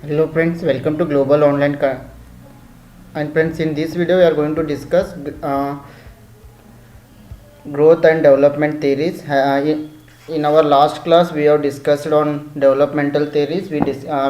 Hello friends, welcome to Global Online and friends, in this video we are going to discuss growth and development theories. In our last class we have discussed on developmental theories. We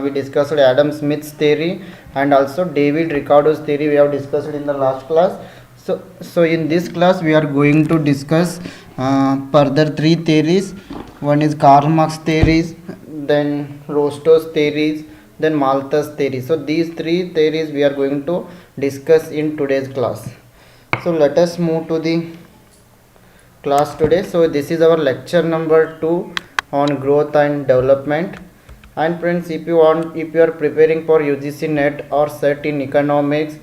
discussed Adam Smith's theory and also David Ricardo's theory we have discussed in the last class. So in this class we are going to discuss further three theories. One is Karl Marx theories, then Rostow's theories, then Malthus theory. So these three theories we are going to discuss in today's class. So let us move to the class today. So this is our lecture number 2 on growth and development. And friends, if you are preparing for UGC NET or SET in economics,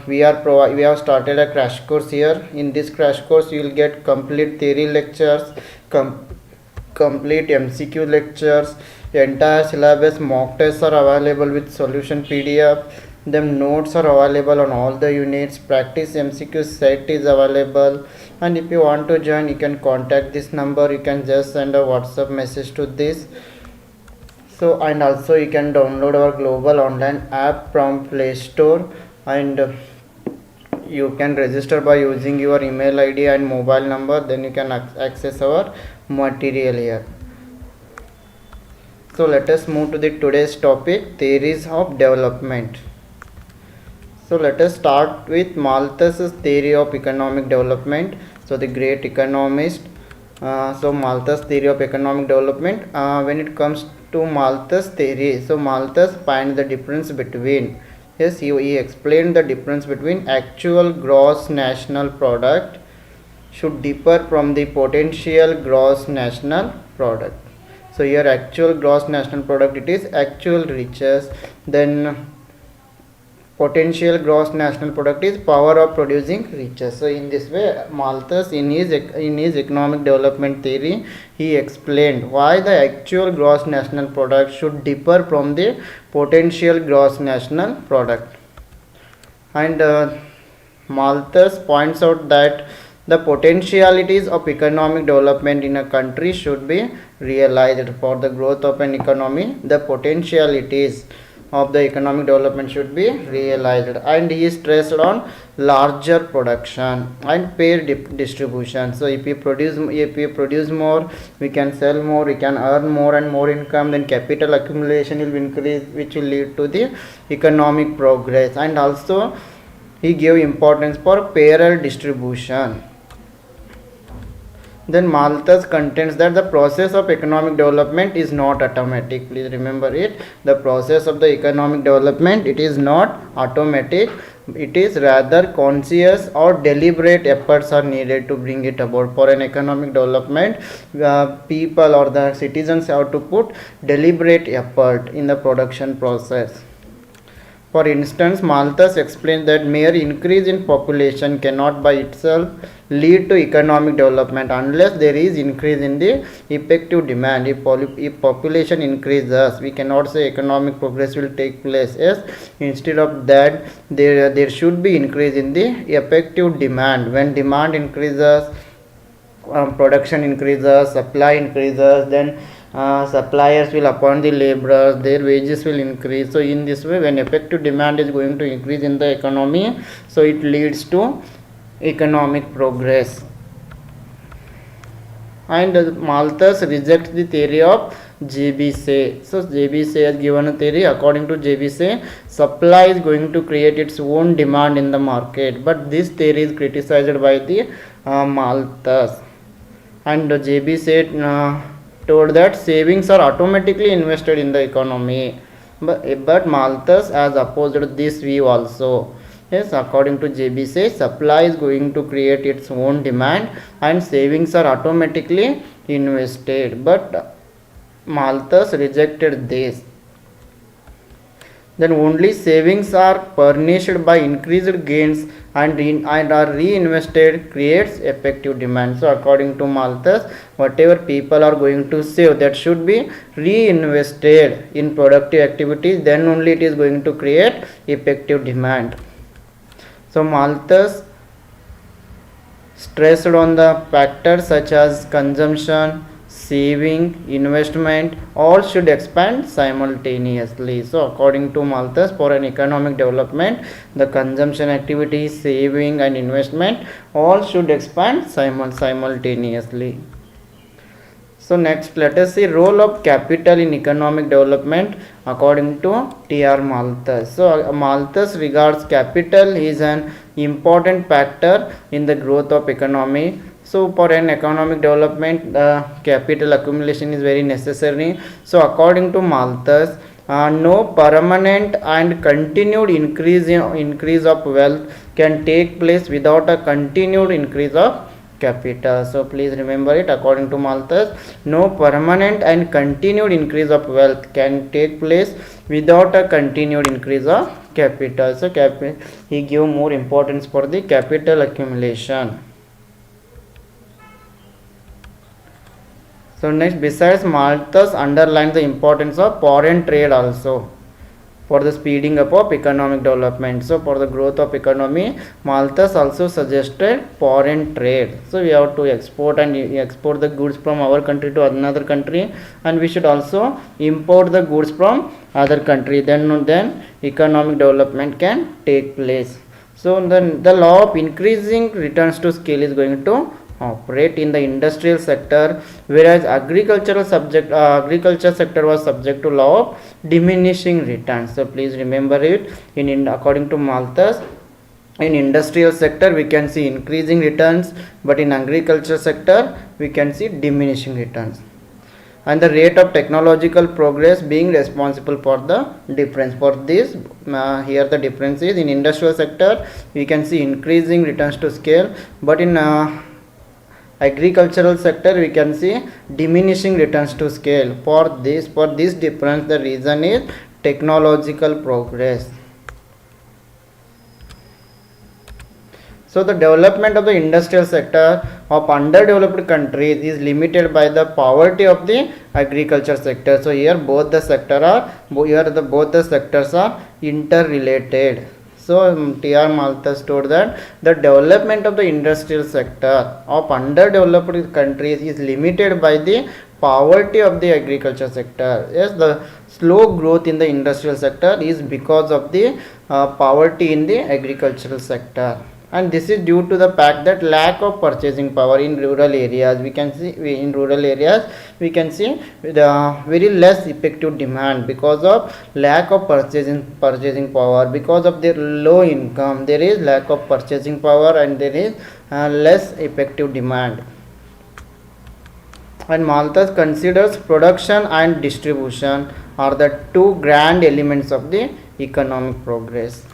we have started a crash course here. In this crash course you will get complete theory lectures, complete MCQ lectures, entire syllabus, mock tests are available with solution PDF. Them notes are available on all the units. Practice MCQ set is available, and if you want to join you can contact this number. You can just send a WhatsApp message to this. So and also you can download our global online app from Play Store, and you can register by using your email ID and mobile number. Then you can access our material here. So let us move to the today's topic, theories of development. So let us start with Malthus's theory of economic development. So the great economist. So Malthus theory of economic development. When it comes to Malthus theory, so Malthus finds the difference between, yes, he explained the difference between actual gross national product should differ from the potential gross national product. So here actual gross national product, it is actual riches, then potential gross national product is power of producing riches. So in this way Malthus in his economic development theory, he explained why the actual gross national product should differ from the potential gross national product. And Malthus points out that the potentialities of economic development in a country should be realized. For the growth of an economy, the potentialities of the economic development should be realized, and he is stressed on larger production and fair distribution. So if we produce more, we can sell more, we can earn more and more income, then capital accumulation will increase, which will lead to the economic progress. And also he gave importance for fairer distribution. Then Malthus contends that the process of economic development is not automatic. Please remember it. The process of the economic development, it is not automatic. It is rather conscious or deliberate efforts are needed to bring it about. For an economic development, people or the citizens have to put deliberate effort in the production process. For instance, Malthus explains that mere increase in population cannot by itself lead to economic development unless there is increase in the effective demand. If population increases, we cannot say economic progress will take place. Yes, instead of that, there should be increase in the effective demand. When demand increases, production increases, supply increases, then suppliers will appoint the laborers, their wages will increase. So in this way, when effective demand is going to increase in the economy, so it leads to economic progress. And Malthus rejects the theory of JBC. So JBC has given a theory. According to JBC, supply is going to create its own demand in the market, but this theory is criticized by the Malthus. And JBC told that savings are automatically invested in the economy, but Malthus has opposed this view also. Yes, according to JBC, supply is going to create its own demand and savings are automatically invested, but Malthus rejected this. Then only savings are furnished by increased gains and are reinvested creates effective demand. So according to Malthus, whatever people are going to save, that should be reinvested in productive activities, then only it is going to create effective demand. So Malthus stressed on the factors such as consumption, saving, investment, all should expand simultaneously. So according to Malthus, for an economic development, the consumption activity, saving and investment all should expand simultaneously. So next, let us see role of capital in economic development according to T.R. Malthus. So Malthus regards capital is an important factor in the growth of economy. So for an economic development, the capital accumulation is very necessary. So according to Malthus, no permanent and continued increase of wealth can take place without a continued increase of capital. So please remember it. According to Malthus, no permanent and continued increase of wealth can take place without a continued increase of capital. So he give more importance for the capital accumulation. So next, besides Malthus underlines the importance of foreign trade also for the speeding up of economic development. So for the growth of economy, Malthus also suggested foreign trade. So we have to export the goods from our country to another country, and we should also import the goods from other country. Then economic development can take place. So then the law of increasing returns to scale is going to operate in the industrial sector, whereas agriculture sector was subject to law of diminishing returns. So please remember it. According to Malthus, in industrial sector we can see increasing returns, but in agriculture sector we can see diminishing returns, and the rate of technological progress being responsible for the difference. For this, here the difference is in industrial sector we can see increasing returns to scale, but in agricultural sector we can see diminishing returns to scale. For this difference, the reason is technological progress. So the development of the industrial sector of underdeveloped countries is limited by the poverty of the agriculture sector. So here both the sectors are interrelated. So T.R. Malthus told that the development of the industrial sector of underdeveloped countries is limited by the poverty of the agriculture sector. Yes, the slow growth in the industrial sector is because of the poverty in the agricultural sector, and this is due to the fact that lack of purchasing power in rural areas. We can see the very less effective demand because of lack of purchasing power. Because of their low income, there is lack of purchasing power and there is less effective demand. And Malthus considers production and distribution are the two grand elements of the economic progress.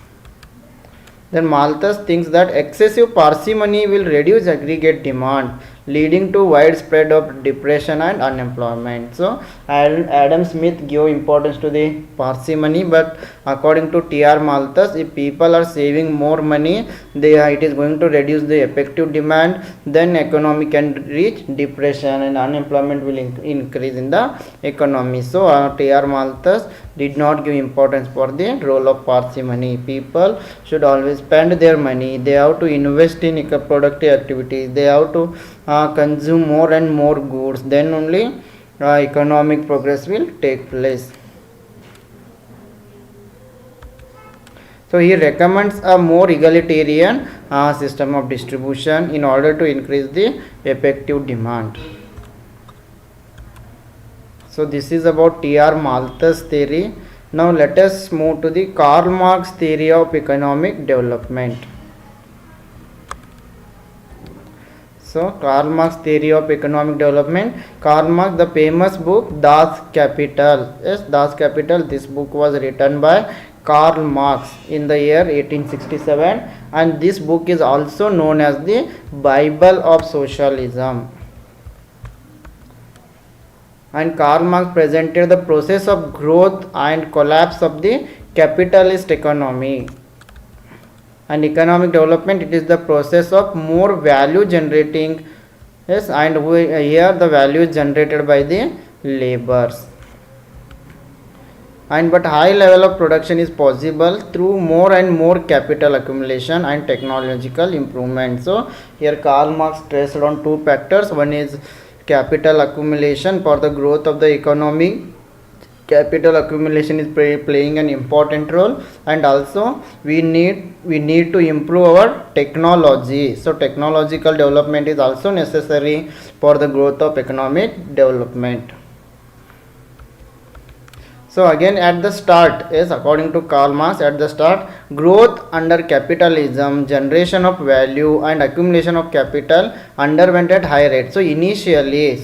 Then Malthus thinks that excessive parsimony will reduce aggregate demand, leading to widespread of depression and unemployment. So Adam Smith gave importance to the parsimony, but according to T.R. Malthus, if people are saving more money, it is going to reduce the effective demand, then economy can reach depression and unemployment will increase in the economy. So T.R. Malthus did not give importance for the role of parsimony. People should always spend their money. They have to invest in productive activities. They have to consume more and more goods. Then only economic progress will take place. So he recommends a more egalitarian system of distribution in order to increase the effective demand. So this is about T.R. Malthus theory. Now let us move to the Karl Marx theory of economic development. So Karl Marx theory of economic development. Karl Marx, the famous book Das Kapital. Yes, Das Kapital. This book was written by Karl Marx in the year 1867, and this book is also known as the Bible of Socialism. And Karl Marx presented the process of growth and collapse of the capitalist economy. And economic development, it is the process of more value generating. Yes, and here the value is generated by the laborers. But high level of production is possible through more and more capital accumulation and technological improvement. So here Karl Marx stressed on two factors. One is capital accumulation for the growth of the economy. Capital accumulation is playing an important role, and also we need to improve our technology. So technological development is also necessary for the growth of economic development. So again at the start, yes, according to Karl Marx, at the start, growth under capitalism, generation of value and accumulation of capital underwent at high rate. So initially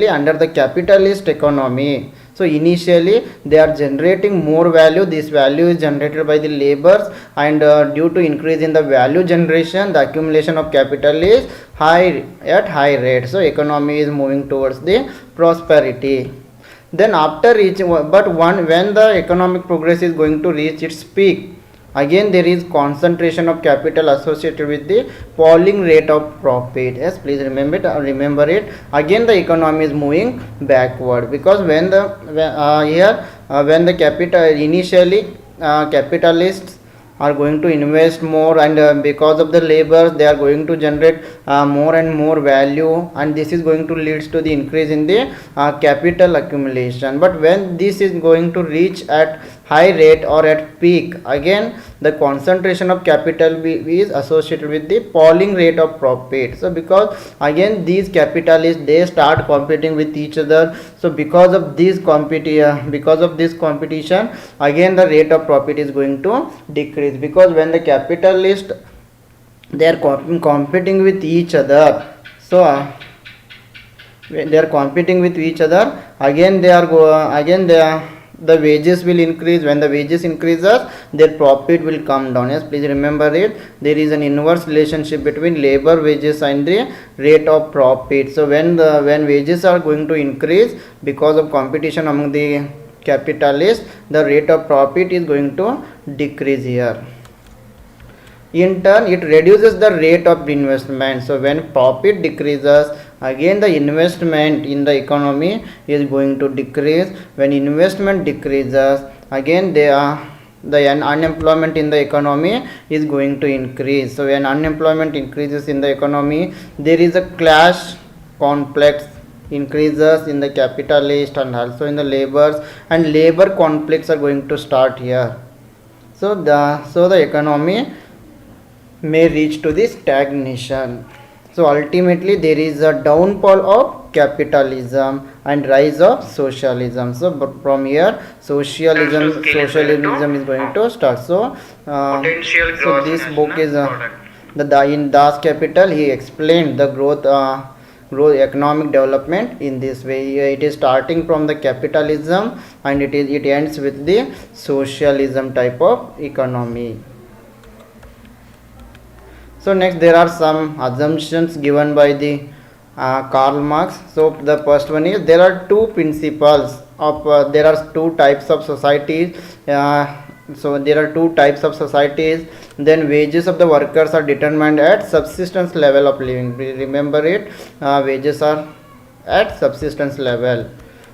under the capitalist economy, so initially they are generating more value. This value is generated by the laborers, and due to increase in the value generation, the accumulation of capital is at high rate. So economy is moving towards the prosperity. Then after reaching, but when the economic progress is going to reach its peak, again there is concentration of capital associated with the falling rate of profit. Yes, please remember it. Again the economy is moving backward, because when the capital initially capitalists are going to invest more, and because of the labor they are going to generate more and more value, and this is going to lead to the increase in the capital accumulation. But when this is going to reach at high rate or at peak, again the concentration of capital is associated with the falling rate of profit. So because again these capitalists, they start competing with each other. So because of this competition, again the rate of profit is going to decrease, because when the capitalists, they are competing with each other. So when they are competing with each other, again the wages will increase. When the wages increases, their profit will come down. Yes, please remember it. There is an inverse relationship between labor wages and the rate of profit. So when wages are going to increase because of competition among the capitalists, the rate of profit is going to decrease here. In turn, it reduces the rate of investment. So when profit decreases, again the investment in the economy is going to decrease. When investment decreases, again the unemployment in the economy is going to increase. So when unemployment increases in the economy, there is a clash complex increases in the capitalist and also in the laborers, and labor conflicts are going to start here. So the economy may reach to the stagnation. So ultimately there is a downfall of capitalism and rise of socialism. So from here socialism is going to start. So this book is in Das Capital. He explained the growth economic development in this way. It is starting from the capitalism and it ends with the socialism type of economy. So next there are some assumptions given by the Karl Marx. So the first one is there are two principles of there are two types of societies. So there are two types of societies. Then wages of the workers are determined at subsistence level of living. Remember it. Wages are at subsistence level.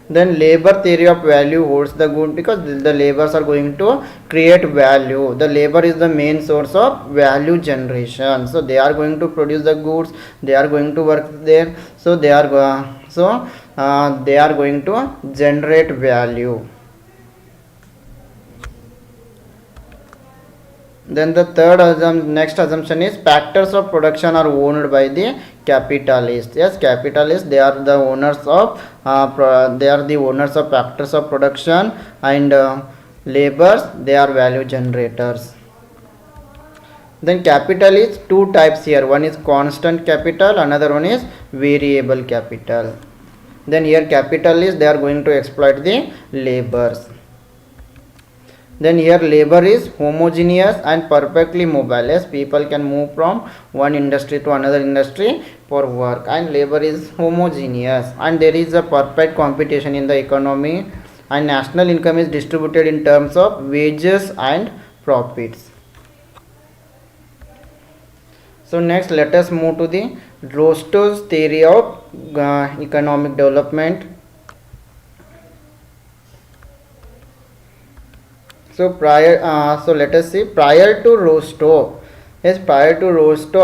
Then labor theory of value holds the good, because the laborers are going to create value. The labor is the main source of value generation. So they are going to produce the goods, they are going to work there, so they are going to generate value. Then the next assumption is factors of production are owned by the capitalists. Yes, capitalists, they are the owners of factors of production, and laborers, they are value generators. Then capital is two types here. One is constant capital, another one is variable capital. Then here capitalists, they are going to exploit the laborers. Then here labor is homogeneous and perfectly mobile. Yes, people can move from one industry to another industry for work, and labor is homogeneous, and there is a perfect competition in the economy, and national income is distributed in terms of wages and profits. So next let us move to the Rostow's theory of economic development. So let us see, prior to Rostow, Yes, prior to Rostow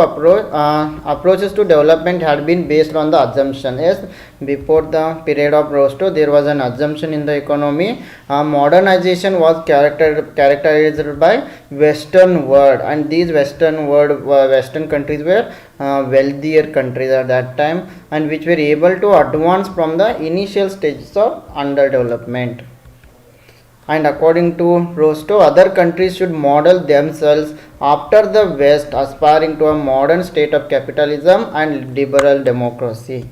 approaches to development had been based on the assumption. Yes, before the period of Rostow, there was an assumption in the economy. Modernization was characterized by Western world, and these Western countries were wealthier countries at that time, and which were able to advance from the initial stages of underdevelopment. And according to Rostow, other countries should model themselves after the West, aspiring to a modern state of capitalism and liberal democracy.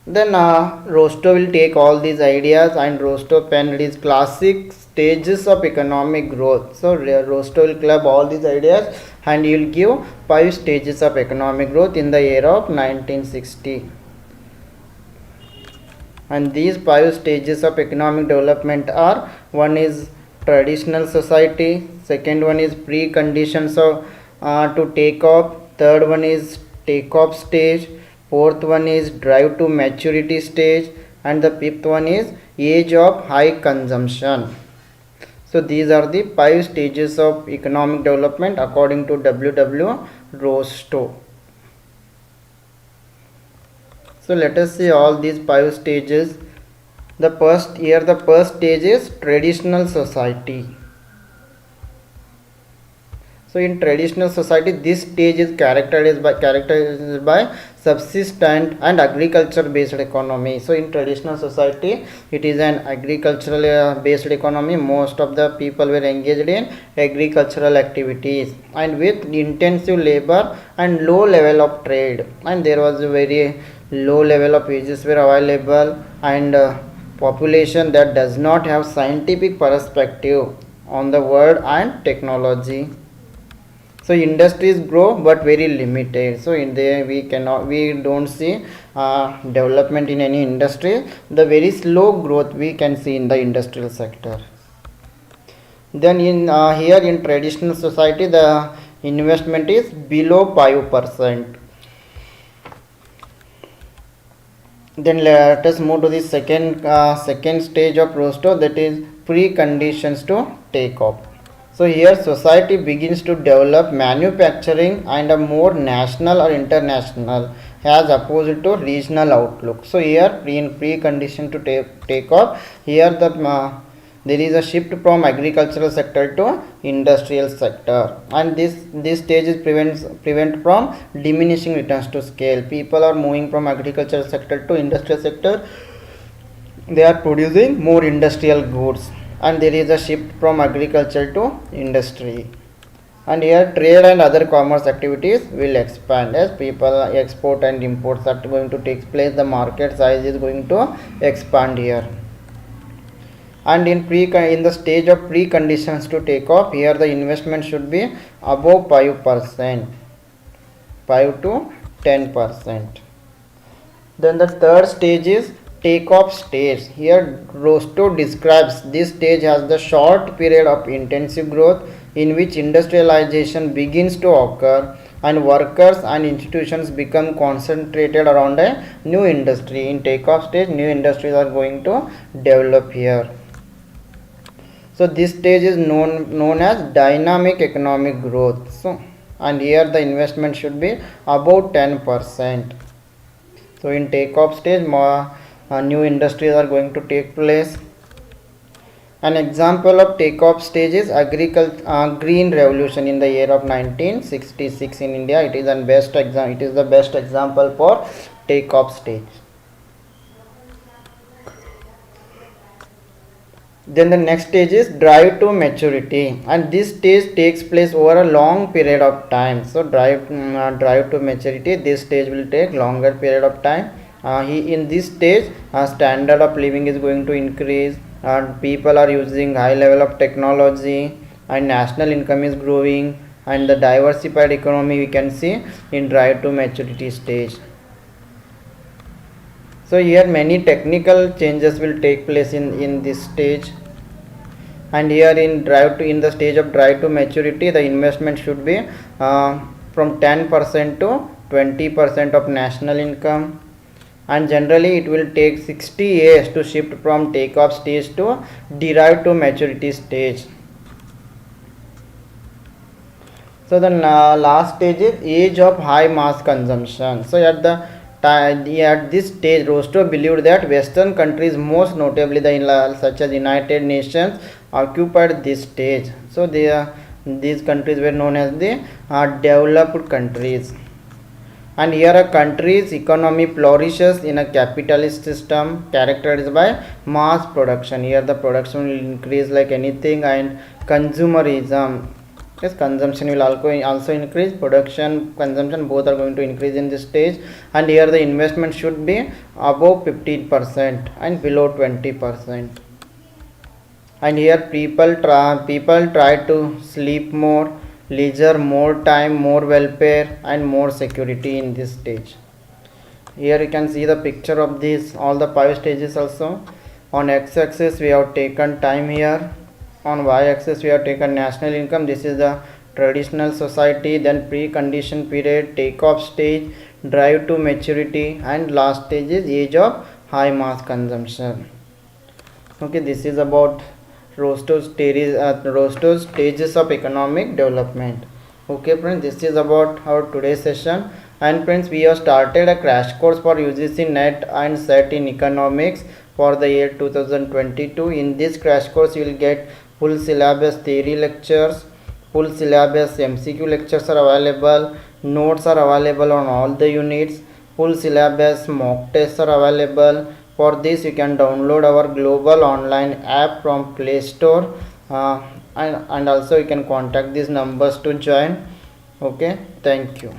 Then Rostow will take all these ideas, and Rostow penned his classic stages of economic growth. So Rostow will club all these ideas, and he will give 5 stages of economic growth in the year of 1960. And these 5 stages of economic development are: one is traditional society, second one is preconditions of to take off, third one is take off stage, fourth one is drive to maturity stage, and the fifth one is age of high consumption. So these are the 5 stages of economic development according to W. Rostow. So let us see all these 5 stages. The first stage is traditional society. So in traditional society, this stage is characterized by subsistent and agriculture based economy. So in traditional society, it is an agricultural based economy. Most of the people were engaged in agricultural activities, and with intensive labor and low level of trade, and there was a very low level of wages were available, and population that does not have scientific perspective on the world and technology. So industries grow but very limited. So in there we don't see development in any industry. The very slow growth we can see in the industrial sector. Then in here in traditional society, the investment is below 5%. Then let us move to the second stage of Rostow, that is preconditions to take off. So here society begins to develop manufacturing and a more national or international as opposed to regional outlook. So here in precondition to take off, here there is a shift from agricultural sector to industrial sector, and this stage is prevent from diminishing returns to scale. People are moving from agricultural sector to industrial sector. They are producing more industrial goods, and there is a shift from agriculture to industry. And here trade and other commerce activities will expand as people export and imports are going to take place. The market size is going to expand here. And in the stage of preconditions to take off, here the investment should be above 5%, 5 to 10%. Then the third stage is take off stage. Here Rostow describes this stage as the short period of intensive growth in which industrialization begins to occur and workers and institutions become concentrated around a new industry. In take off stage, new industries are going to develop here. So this stage is known as dynamic economic growth. So, and here the investment should be about 10%. So in take-off stage, more new industries are going to take place. An example of take-off stage is green revolution in the year of 1966 in India. It is the best example for take-off stage. Then the next stage is drive to maturity, and this stage takes place over a long period of time. So drive to maturity, this stage will take longer period of time. In this stage, standard of living is going to increase, and people are using high level of technology, and national income is growing, and the diversified economy we can see in drive to maturity stage. So here many technical changes will take place in this stage. And here in the stage of drive to maturity, the investment should be from 10% to 20% of national income, and generally it will take 60 years to shift from take-off stage to drive to maturity stage. So the last stage is age of high mass consumption. So at the at this stage, Rostow believed that Western countries, most notably the such as United Nations, occupied this stage. So these countries were known as the developed countries. And here a country's economy flourishes in a capitalist system characterized by mass production. Here the production will increase like anything, and consumerism. Yes, consumption will also increase, production, consumption both are going to increase in this stage. And here the investment should be above 15% and below 20%. And here people try to sleep more, leisure more time, more welfare and more security in this stage. Here you can see the picture of this all the 5 stages also. On x-axis we have taken time here, on y-axis we have taken national income. This is the traditional society, then pre-condition period, take-off stage, drive to maturity, and last stage is age of high mass consumption. Okay, this is about Rostow's stages of economic development. Okay friends, this is about our today's session. And friends, we have started a crash course for UGC NET and SET in economics for the year 2022. In this crash course you will get full syllabus theory lectures, full syllabus MCQ lectures are available, notes are available on all the units, full syllabus mock tests are available. For this you can download our global online app from Play Store, and also you can contact these numbers to join. Okay, thank you.